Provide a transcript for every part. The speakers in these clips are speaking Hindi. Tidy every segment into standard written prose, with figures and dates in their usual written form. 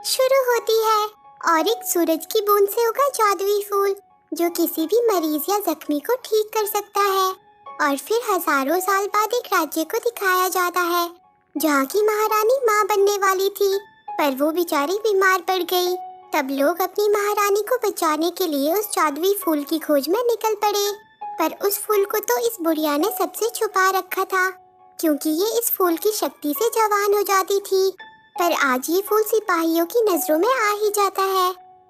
शुरू होती है और एक सूरज की बूंद से उगा जादुई फूल जो किसी भी मरीज या जख्मी को ठीक कर सकता है। और फिर हजारों साल बाद एक राज्य को दिखाया जाता है जहाँ की महारानी माँ बनने वाली थी, पर वो बेचारी बीमार पड़ गई। तब लोग अपनी महारानी को बचाने के लिए उस जादुई फूल की खोज में निकल पड़े, पर उस फूल को तो इस बुढ़िया ने सबसे छुपा रखा था, क्योंकि ये इस फूल की शक्ति से जवान हो जाती थी। पर आज ये फूल सिपाहियों की नजरों में आ ही जाता है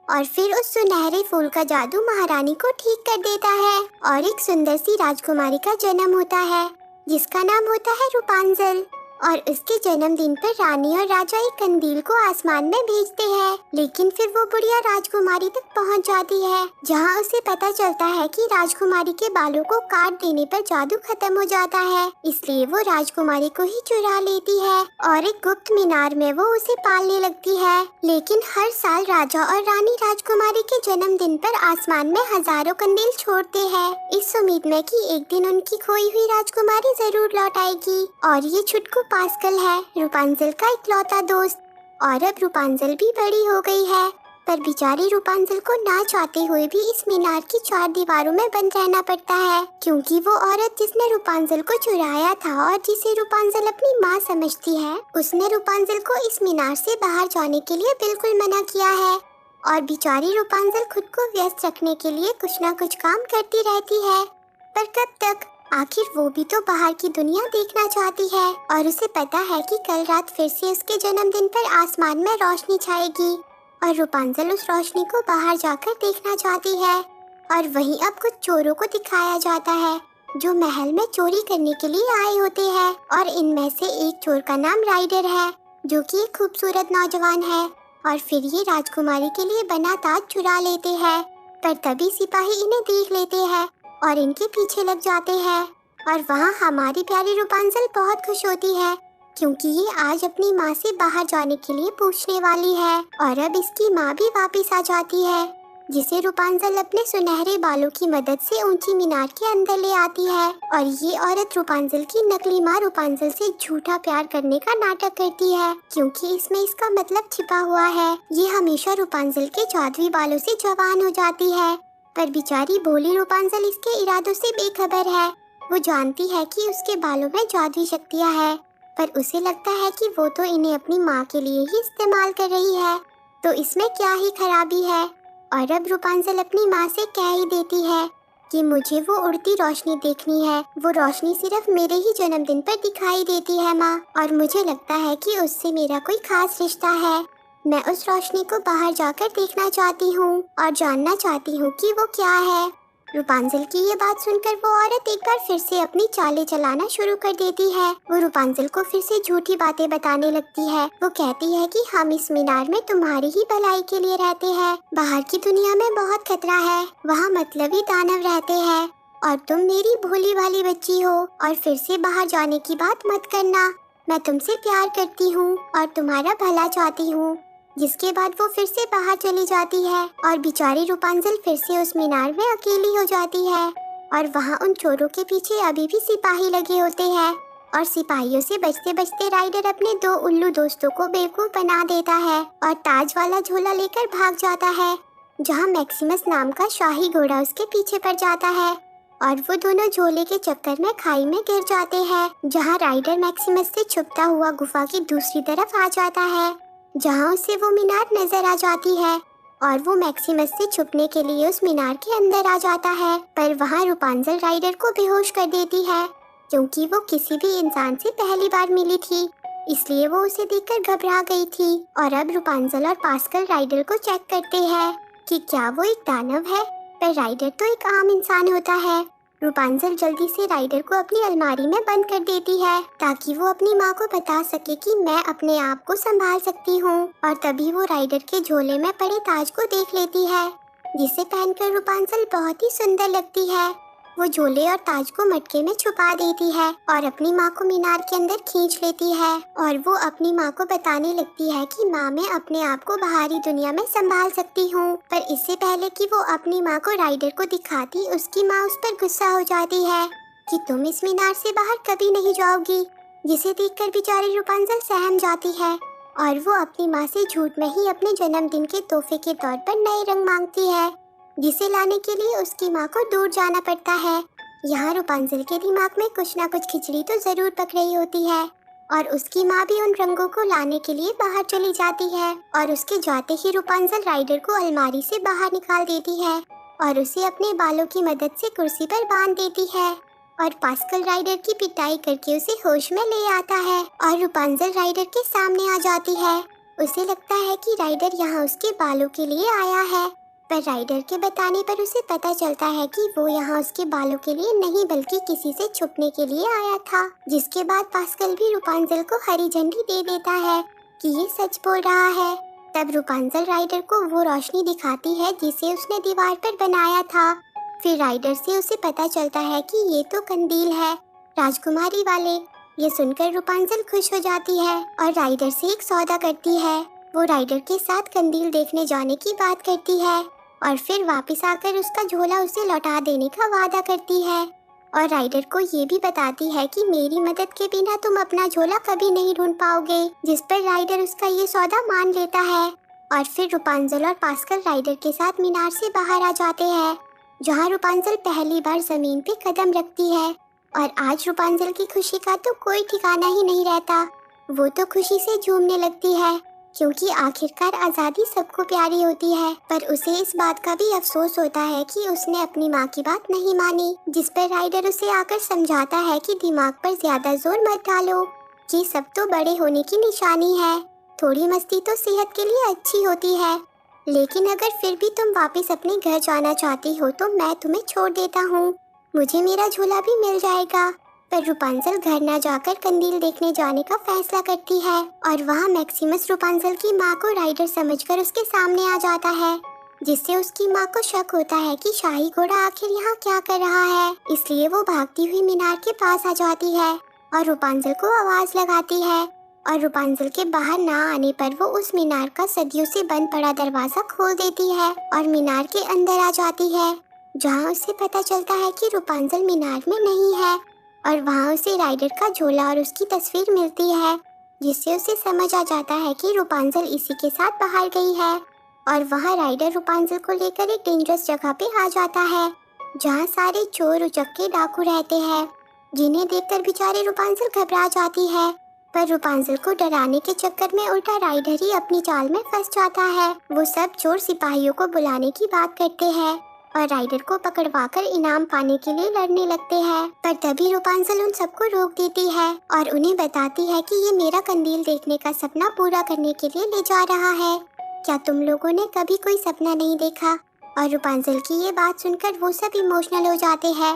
और फिर उस सुनहरे फूल का जादू महारानी को ठीक कर देता है और एक सुंदर सी राजकुमारी का जन्म होता है जिसका नाम होता है रूपांजल। और उसके जन्मदिन पर रानी और राजा एक कंदील को आसमान में भेजते हैं, लेकिन फिर वो बुढ़िया राजकुमारी तक पहुंच जाती है जहां उसे पता चलता है कि राजकुमारी के बालों को काट देने पर जादू खत्म हो जाता है, इसलिए वो राजकुमारी को ही चुरा लेती है और एक गुप्त मीनार में वो उसे पालने लगती है। लेकिन हर साल राजा और रानी राजकुमारी के जन्मदिन पर आसमान में हजारों कंदील छोड़ते हैं, इस उम्मीद में कि एक दिन उनकी खोई हुई राजकुमारी जरूर लौट आएगी। और ये छुटकू पास्कल है, रूपांजल का इकलौता दोस्त। और अब रूपांजल भी बड़ी हो गई है, पर बेचारी रूपांजल को ना चाहते हुए भी इस मीनार की चार दीवारों में बंद रहना पड़ता है, क्योंकि वो औरत जिसने रूपांजल को चुराया था और जिसे रूपांजल अपनी माँ समझती है, उसने रूपांजल को इस मीनार से बाहर जाने के लिए बिल्कुल मना किया है। और बेचारी रूपांजल खुद को व्यस्त रखने के लिए कुछ ना कुछ काम करती रहती है, पर कब तक? आखिर वो भी तो बाहर की दुनिया देखना चाहती है और उसे पता है कि कल रात फिर से उसके जन्मदिन पर आसमान में रोशनी छाएगी और रूपांजल उस रोशनी को बाहर जाकर देखना चाहती है। और वहीं अब कुछ चोरों को दिखाया जाता है जो महल में चोरी करने के लिए आए होते हैं, और इनमें से एक चोर का नाम राइडर है जो कि एक खूबसूरत नौजवान है। और फिर ये राजकुमारी के लिए बना ताज चुरा लेते हैं, पर तभी सिपाही इन्हें देख लेते हैं और इनके पीछे लग जाते हैं। और वहाँ हमारी प्यारी रूपांजल बहुत खुश होती है, क्योंकि ये आज अपनी माँ से बाहर जाने के लिए पूछने वाली है। और अब इसकी माँ भी वापस आ जाती है, जिसे रूपांजल अपने सुनहरे बालों की मदद से ऊंची मीनार के अंदर ले आती है। और ये औरत रूपांजल की नकली माँ रूपांजल से झूठा प्यार करने का नाटक करती है, क्योंकि इसमें इसका मतलब छिपा हुआ है। ये हमेशा रूपांजल के जादुई बालों से जवान हो जाती है, पर बेचारी भोली रूपांजल इसके इरादों से बेखबर है। वो जानती है कि उसके बालों में जादुई शक्तियाँ है, पर उसे लगता है कि वो तो इन्हें अपनी माँ के लिए ही इस्तेमाल कर रही है, तो इसमें क्या ही खराबी है। और अब रूपांजल अपनी माँ से कह ही देती है कि मुझे वो उड़ती रोशनी देखनी है, वो रोशनी सिर्फ मेरे ही जन्मदिन पर दिखाई देती है माँ, और मुझे लगता है कि उससे मेरा कोई खास रिश्ता है। मैं उस रोशनी को बाहर जाकर देखना चाहती हूँ और जानना चाहती हूँ कि वो क्या है। रूपांजल की ये बात सुनकर वो औरत एक बार फिर से अपनी चालें चलाना शुरू कर देती है। वो रूपांजल को फिर से झूठी बातें बताने लगती है। वो कहती है कि हम इस मीनार में तुम्हारी ही भलाई के लिए रहते हैं, बाहर की दुनिया में बहुत खतरा है, वहाँ मतलबी दानव रहते हैं और तुम मेरी भोली भाली बच्ची हो, और फिर से बाहर जाने की बात मत करना, मैं तुमसे प्यार करती हूँ और तुम्हारा भला चाहती हूँ। जिसके बाद वो फिर से बाहर चली जाती है और बेचारी रूपांजल फिर से उस मीनार में अकेली हो जाती है। और वहाँ उन चोरों के पीछे अभी भी सिपाही लगे होते हैं, और सिपाहियों से बचते बचते राइडर अपने दो उल्लू दोस्तों को बेवकूफ बना देता है और ताज वाला झोला लेकर भाग जाता है, जहाँ मैक्सिमस नाम का शाही घोड़ा उसके पीछे पड़ जाता है। और वो दोनों झोले के चक्कर में खाई में गिर जाते हैं, जहाँ राइडर मैक्सिमस से छुपता हुआ गुफा की दूसरी तरफ आ जाता है, जहाँ उसे वो मीनार नजर आ जाती है। और वो मैक्सिमस से छुपने के लिए उस मीनार के अंदर आ जाता है, पर वहाँ रूपांजल राइडर को बेहोश कर देती है, क्योंकि वो किसी भी इंसान से पहली बार मिली थी, इसलिए वो उसे देखकर घबरा गई थी। और अब रूपांजल और पास्कल राइडर को चेक करते हैं कि क्या वो एक दानव है, पर राइडर तो एक आम इंसान होता है। रूपांजल जल्दी से राइडर को अपनी अलमारी में बंद कर देती है ताकि वो अपनी माँ को बता सके कि मैं अपने आप को संभाल सकती हूँ। और तभी वो राइडर के झोले में पड़े ताज को देख लेती है, जिसे पहनकर रूपांजल बहुत ही सुंदर लगती है। वो झोले और ताज को मटके में छुपा देती है और अपनी माँ को मीनार के अंदर खींच लेती है। और वो अपनी माँ को बताने लगती है कि माँ, मैं अपने आप को बाहरी दुनिया में संभाल सकती हूँ। पर इससे पहले कि वो अपनी माँ को राइडर को दिखाती, उसकी माँ उस पर गुस्सा हो जाती है कि तुम इस मीनार से बाहर कभी नहीं जाओगी, जिसे देखकर बेचारी रूपांजल सहम जाती है और वो अपनी माँ से झूठ में ही अपने जन्मदिन के तोहफे के तौर पर नए रंग मांगती है, जिसे लाने के लिए उसकी माँ को दूर जाना पड़ता है। यहाँ रूपांजल के दिमाग में कुछ ना कुछ खिचड़ी तो जरूर पक रही होती है और उसकी माँ भी उन रंगों को लाने के लिए बाहर चली जाती है और उसके जाते ही रूपांजल राइडर को अलमारी से बाहर निकाल देती है और उसे अपने बालों की मदद से कुर्सी पर बांध देती है और पास्कल राइडर की पिटाई करके उसे होश में ले आता है और रूपांजल राइडर के सामने आ जाती है। उसे लगता है कि राइडर यहाँ उसके बालों के लिए आया है, पर राइडर के बताने पर उसे पता चलता है कि वो यहाँ उसके बालों के लिए नहीं बल्कि किसी से छुपने के लिए आया था। जिसके बाद पास्कल भी रूपांजल को हरी झंडी दे देता है कि ये सच बोल रहा है। तब रूपांजल राइडर को वो रोशनी दिखाती है जिसे उसने दीवार पर बनाया था। फिर राइडर से उसे पता चलता है कि ये तो कंदील है, राजकुमारी वाले। ये सुनकर रूपांजल खुश हो जाती है और राइडर से एक सौदा करती है। वो राइडर के साथ कंदील देखने जाने की बात करती है और फिर वापस आकर उसका झोला उसे लौटा देने का वादा करती है और राइडर को ये भी बताती है कि मेरी मदद के बिना तुम अपना झोला कभी नहीं ढूंढ पाओगे। जिस पर राइडर उसका ये सौदा मान लेता है और फिर रूपांजल और पास्कल राइडर के साथ मीनार से बाहर आ जाते हैं, जहाँ रूपांजल पहली बार जमीन पे कदम रखती है। और आज रूपांजल की खुशी का तो कोई ठिकाना ही नहीं रहता। वो तो खुशी से झूमने लगती है क्योंकि आखिरकार आज़ादी सबको प्यारी होती है, पर उसे इस बात का भी अफसोस होता है कि उसने अपनी माँ की बात नहीं मानी। जिस पर राइडर उसे आकर समझाता है कि दिमाग पर ज्यादा जोर मत डालो, कि सब तो बड़े होने की निशानी है। थोड़ी मस्ती तो सेहत के लिए अच्छी होती है, लेकिन अगर फिर भी तुम वापस अपने घर जाना चाहती हो तो मैं तुम्हें छोड़ देता हूँ, मुझे मेरा झोला भी मिल जाएगा। पर रूपांजल घर न जाकर कंदील देखने जाने का फैसला करती है और वहाँ मैक्सिमस रूपांजल की माँ को राइडर समझकर उसके सामने आ जाता है, जिससे उसकी माँ को शक होता है कि शाही घोड़ा आखिर यहाँ क्या कर रहा है। इसलिए वो भागती हुई मीनार के पास आ जाती है और रूपांजल को आवाज लगाती है और रूपांजल के बाहर ना आने पर वो उस मीनार का सदियों से बंद पड़ा दरवाजा खोल देती है और मीनार के अंदर आ जाती है, जहाँ उसे पता चलता है कि रूपांजल मीनार में नहीं है और वहाँ उसे राइडर का झोला और उसकी तस्वीर मिलती है, जिससे उसे समझ आ जाता है कि रूपांजल इसी के साथ बाहर गई है। और वहाँ राइडर रूपांजल को लेकर एक डेंजरस जगह पे आ जाता है, जहाँ सारे चोर उचक्के डाकू रहते हैं, जिन्हें देखकर बेचारे रूपांजल घबरा जाती है। पर रूपांजल को डराने के चक्कर में उल्टा राइडर ही अपनी चाल में फंस जाता है। वो सब चोर सिपाहियों को बुलाने की बात करते हैं और राइडर को पकड़वाकर इनाम पाने के लिए लड़ने लगते हैं। पर तभी रूपांजल उन सबको रोक देती है और उन्हें बताती है कि ये मेरा कंदील देखने का सपना पूरा करने के लिए ले जा रहा है। क्या तुम लोगों ने कभी कोई सपना नहीं देखा? और रूपांजल की ये बात सुनकर वो सब इमोशनल हो जाते हैं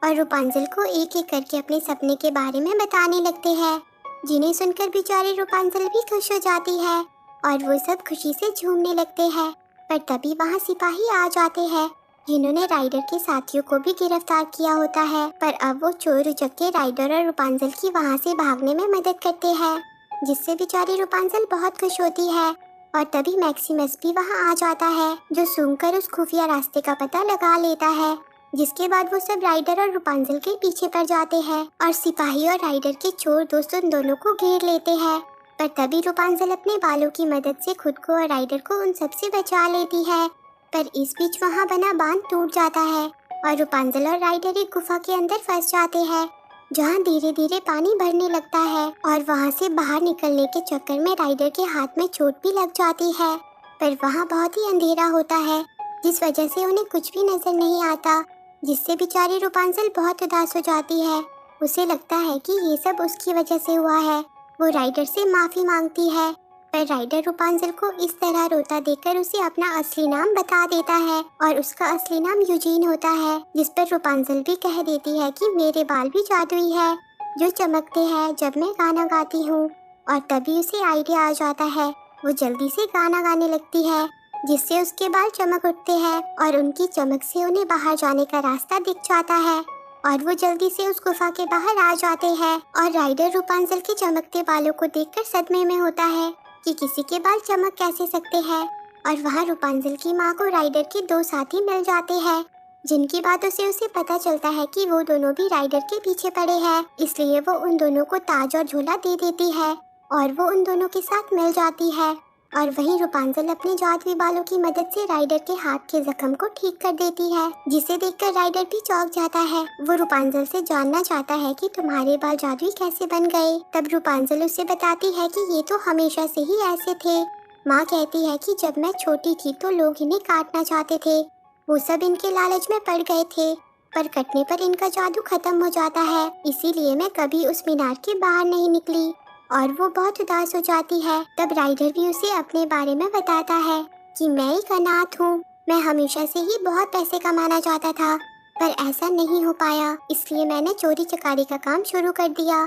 और रूपांजल को एक एक करके अपने सपने के बारे में बताने लगते हैं, जिन्हें सुनकर बेचारे रूपांजल भी खुश हो जाती है और वो सब खुशी से झूमने लगते हैं। पर तभी वहाँ सिपाही आ जाते हैं, जिन्होंने राइडर के साथियों को भी गिरफ्तार किया होता है। पर अब वो चोर उचक्के राइडर और रूपांजल की वहाँ से भागने में मदद करते हैं, जिससे बेचारी रूपांजल बहुत खुश होती है। और तभी मैक्सिमस भी वहाँ आ जाता है, जो सूंघकर उस खुफिया रास्ते का पता लगा लेता है। जिसके बाद वो सब राइडर और रूपांजल के पीछे पड़ जाते हैं और सिपाही और राइडर के चोर दोस्त उन दोनों को घेर लेते हैं। पर तभी रूपांजल अपने बालों की मदद से खुद को और राइडर को उन सबसे बचा लेती है। पर इस बीच वहाँ बना बांध टूट जाता है और रूपांजल और राइडर एक गुफा के अंदर फंस जाते हैं, जहाँ धीरे धीरे पानी भरने लगता है और वहाँ से बाहर निकलने के चक्कर में राइडर के हाथ में चोट भी लग जाती है। पर वहाँ बहुत ही अंधेरा होता है, जिस वजह से उन्हें कुछ भी नजर नहीं आता, जिससे बेचारी रूपांजल बहुत उदास हो जाती है। उसे लगता है कि ये सब उसकी वजह से हुआ है। वो राइडर से माफी मांगती है, पर राइडर रूपांजल को इस तरह रोता देखकर उसे अपना असली नाम बता देता है और उसका असली नाम यूजीन होता है। जिस पर रूपांजल भी कह देती है कि मेरे बाल भी जादुई है, जो चमकते हैं जब मैं गाना गाती हूँ। और तभी उसे आइडिया आ जाता है, वो जल्दी से गाना गाने लगती है, जिससे उसके बाल चमक उठते हैं और उनकी चमक से उन्हें बाहर जाने का रास्ता दिख जाता है और वो जल्दी से उस गुफा के बाहर आ जाते हैं। और राइडर रूपांजल के चमकते बालों को देखकर सदमे में होता है कि किसी के बाल चमक कैसे सकते हैं। और वहाँ रूपांजल की माँ को राइडर के दो साथी मिल जाते हैं, जिनकी बातों से उसे पता चलता है कि वो दोनों भी राइडर के पीछे पड़े हैं। इसलिए वो उन दोनों को ताज और झोला दे देती है और वो उन दोनों के साथ मिल जाती है। और वहीं रूपांजल अपने जादुई बालों की मदद से राइडर के हाथ के जख्म को ठीक कर देती है, जिसे देखकर राइडर भी चौंक जाता है। वो रूपांजल से जानना चाहता है कि तुम्हारे बाल जादुई कैसे बन गए। तब रूपांजल उसे बताती है कि ये तो हमेशा से ही ऐसे थे। माँ कहती है कि जब मैं छोटी थी तो लोग इन्हें काटना चाहते थे, वो सब इनके लालच में पड़ गए थे, पर कटने पर इनका जादू खत्म हो जाता है, इसीलिए मैं कभी उस मीनार के बाहर नहीं निकली। और वो बहुत उदास हो जाती है। तब राइडर भी उसे अपने बारे में बताता है कि मैं एक अनाथ हूँ, मैं हमेशा से ही बहुत पैसे कमाना चाहता था, पर ऐसा नहीं हो पाया, इसलिए मैंने चोरी चकारी का काम शुरू कर दिया।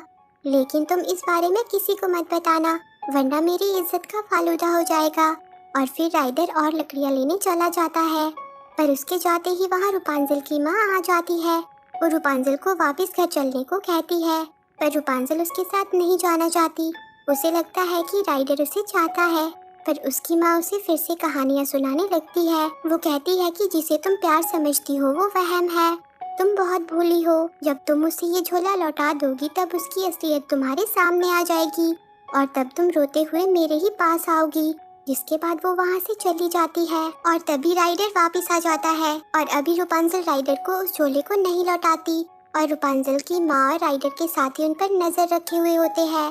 लेकिन तुम इस बारे में किसी को मत बताना, वरना मेरी इज्जत का फालूदा हो जाएगा। और फिर राइडर और लकड़ियाँ लेने चला जाता है, पर उसके जाते ही वहाँ रूपांजल की माँ आ जाती है। वो रूपांजल को वापस घर चलने को कहती है, पर रूपांजल उसके साथ नहीं जाना चाहती। उसे लगता है कि राइडर उसे चाहता है, पर उसकी माँ उसे फिर से कहानियाँ सुनाने लगती है। वो कहती है कि जिसे तुम प्यार समझती हो वो वहम है, तुम बहुत भोली हो, जब तुम उसे ये झोला लौटा दोगी तब उसकी असलियत तुम्हारे सामने आ जाएगी, और तब तुम रोते हुए मेरे ही पास आओगी। जिसके बाद वो वहाँ से चली जाती है, और तभी राइडर वापस आ जाता है। और अभी रूपांजल राइडर को उस झोले को नहीं लौटाती, और रूपांजल की माँ और राइडर के साथी उन पर नजर रखे हुए होते हैं।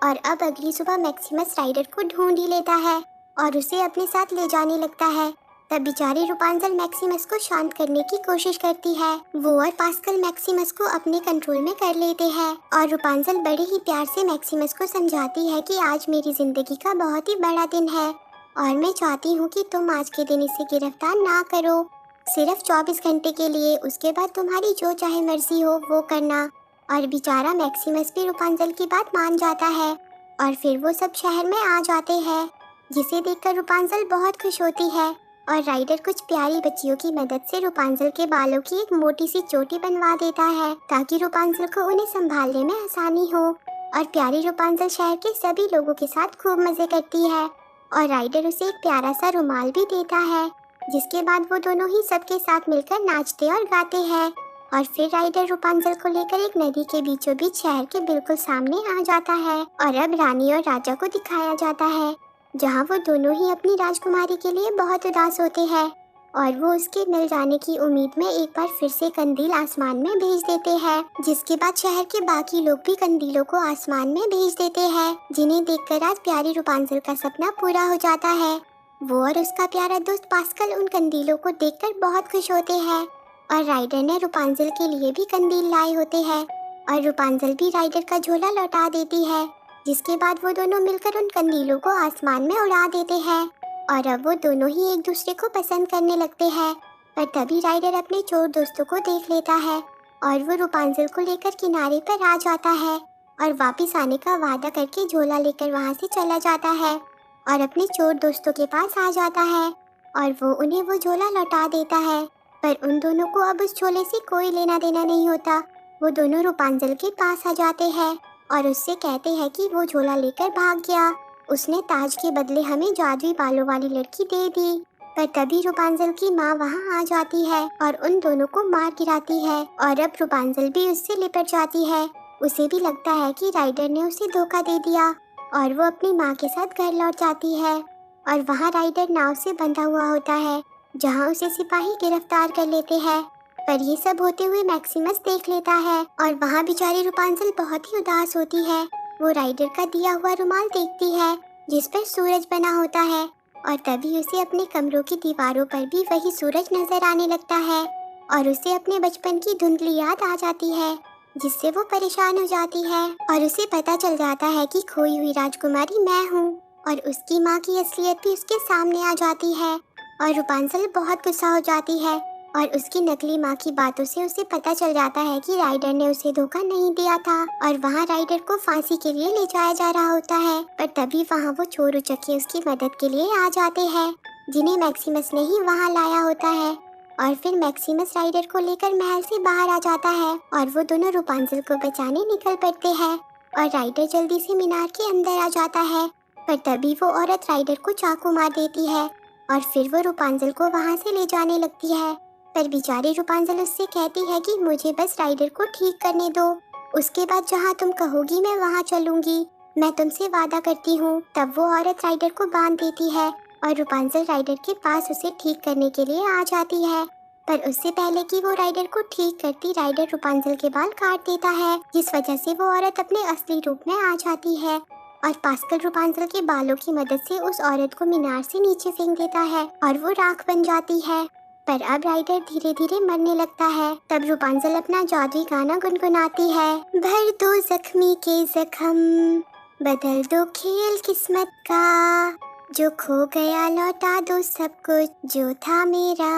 और अब अगली सुबह मैक्सिमस राइडर को ढूंढ ही लेता है और उसे अपने साथ ले जाने लगता है। तब बेचारी रूपांजल मैक्सिमस को शांत करने की कोशिश करती है। वो और पास्कल मैक्सिमस को अपने कंट्रोल में कर लेते हैं, और रूपांजल बड़े ही प्यार से मैक्सिमस को समझाती है कि आज मेरी जिंदगी का बहुत ही बड़ा दिन है, और मैं चाहती हूँ कि तुम आज के दिन इसे गिरफ्तार ना करो, सिर्फ 24 घंटे के लिए, उसके बाद तुम्हारी जो चाहे मर्जी हो वो करना। और बेचारा मैक्सिमस भी रूपांजल की बात मान जाता है, और फिर वो सब शहर में आ जाते हैं, जिसे देखकर रूपांजल बहुत खुश होती है। और राइडर कुछ प्यारी बच्चियों की मदद से रूपांजल के बालों की एक मोटी सी चोटी बनवा देता है, ताकि रूपांजल को उन्हें संभालने में आसानी हो। और प्यारी रूपांजल शहर के सभी लोगों के साथ खूब मजे करती है, और राइडर उसे एक प्यारा सा रुमाल भी देता है, जिसके बाद वो दोनों ही सबके साथ मिलकर नाचते और गाते हैं। और फिर राइडर रूपांजल को लेकर एक नदी के बीचों बीच शहर के बिल्कुल सामने आ जाता है, और अब रानी और राजा को दिखाया जाता है, जहाँ वो दोनों ही अपनी राजकुमारी के लिए बहुत उदास होते हैं, और वो उसके मिल जाने की उम्मीद में एक बार फिर से कंदील आसमान में भेज देते हैं, जिसके बाद शहर के बाकी लोग भी कंदीलों को आसमान में भेज देते हैं, जिन्हें देखकर आज प्यारी रूपांजल का सपना पूरा हो जाता है। वो और उसका प्यारा दोस्त पास्कल उन कंदीलों को देखकर बहुत खुश होते हैं, और राइडर ने रूपांजल के लिए भी कंदील लाए होते हैं, और रूपांजल भी राइडर का झोला लौटा देती है, जिसके बाद वो दोनों मिलकर उन कंदीलों को आसमान में उड़ा देते हैं। और अब वो दोनों ही एक दूसरे को पसंद करने लगते हैं, पर तभी राइडर अपने चोर दोस्तों को देख लेता है, और वो रूपांजल को लेकर किनारे पर आ जाता है, और वापस आने का वादा करके झोला लेकर वहाँ से चला जाता है, और अपने चोर दोस्तों के पास आ जाता है, और वो उन्हें वो झोला लौटा देता है। पर उन दोनों को अब उस झोले से कोई लेना देना नहीं होता। वो दोनों रूपांजल के पास आ जाते हैं और उससे कहते हैं कि वो झोला लेकर भाग गया, उसने ताज के बदले हमें जादुई बालों वाली लड़की दे दी। पर तभी रूपांजल की माँ वहाँ आ जाती है और उन दोनों को मार गिराती है, और अब रूपांजल भी उससे लिपट जाती है। उसे भी लगता है कि राइडर ने उसे धोखा दे दिया, और वो अपनी माँ के साथ घर लौट जाती है। और वहाँ राइडर नाव से बंधा हुआ होता है, जहाँ उसे सिपाही गिरफ्तार कर लेते हैं। पर ये सब होते हुए मैक्सिमस देख लेता है, और वहाँ बेचारी रूपांजल बहुत ही उदास होती है। वो राइडर का दिया हुआ रुमाल देखती है, जिस पर सूरज बना होता है, और तभी उसे अपने कमरों की दीवारों पर भी वही सूरज नजर आने लगता है, और उसे अपने बचपन की धुंधली याद आ जाती है, जिससे वो परेशान हो जाती है। और उसे पता चल जाता है कि खोई हुई राजकुमारी मैं हूँ, और उसकी माँ की असलियत भी उसके सामने आ जाती है। और रूपांजल बहुत गुस्सा हो जाती है, और उसकी नकली माँ की बातों से उसे पता चल जाता है कि राइडर ने उसे धोखा नहीं दिया था, और वहाँ राइडर को फांसी के लिए ले जाया जा रहा होता है। पर तभी वहाँ वो चोर उचक्के उसकी मदद के लिए आ जाते हैं, जिन्हें मैक्सिमस ने ही वहाँ लाया होता है। और फिर मैक्सिमस राइडर को लेकर महल से बाहर आ जाता है, और वो दोनों रूपांजल को बचाने निकल पड़ते हैं, और राइडर जल्दी से मीनार के अंदर आ जाता है। पर तभी वो औरत राइडर को चाकू मार देती है, और फिर वो रूपांजल को वहाँ से ले जाने लगती है। पर बेचारी रूपांजल उससे कहती है कि मुझे बस राइडर को ठीक करने दो, उसके बाद जहाँ तुम कहोगी मैं वहाँ चलूंगी। मैं तुमसे वादा करती हूँ। तब वो औरत राइडर को बांध देती है और रूपांजल राइडर के पास उसे ठीक करने के लिए आ जाती है। पर उससे पहले कि वो राइडर को ठीक करती, राइडर रूपांजल के बाल काट देता है, जिस वजह से वो औरत अपने असली रूप में आ जाती है और पास्कल रूपांजल के बालों की मदद से उस औरत को मीनार से नीचे फेंक देता है और वो राख बन जाती है। पर अब राइडर धीरे धीरे मरने लगता है। तब रूपांजल अपना जादुई गाना गुनगुनाती है, भर दो जख्मी के जख्म, बदल दो खेल किस्मत का, जो खो गया लौटा दो सब कुछ जो था मेरा।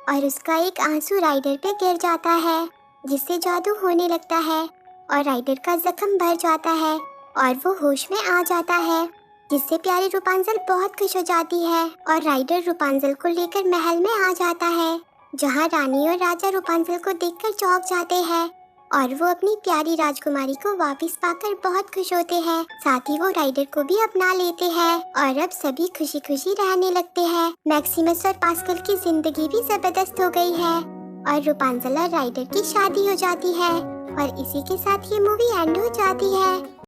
और उसका एक आंसू राइडर पे गिर जाता है, जिससे जादू होने लगता है और राइडर का जख्म भर जाता है और वो होश में आ जाता है, जिससे प्यारी रूपांजल बहुत खुश हो जाती है और राइडर रूपांजल को लेकर महल में आ जाता है, जहाँ रानी और राजा रूपांजल को देखकर चौंक जाते हैं और वो अपनी प्यारी राजकुमारी को वापस पाकर बहुत खुश होते हैं। साथ ही वो राइडर को भी अपना लेते हैं और अब सभी खुशी खुशी रहने लगते हैं। मैक्सिमस और पास्कल की जिंदगी भी जबरदस्त हो गई है और रूपांजल और राइडर की शादी हो जाती है और इसी के साथ ये मूवी एंड हो जाती है।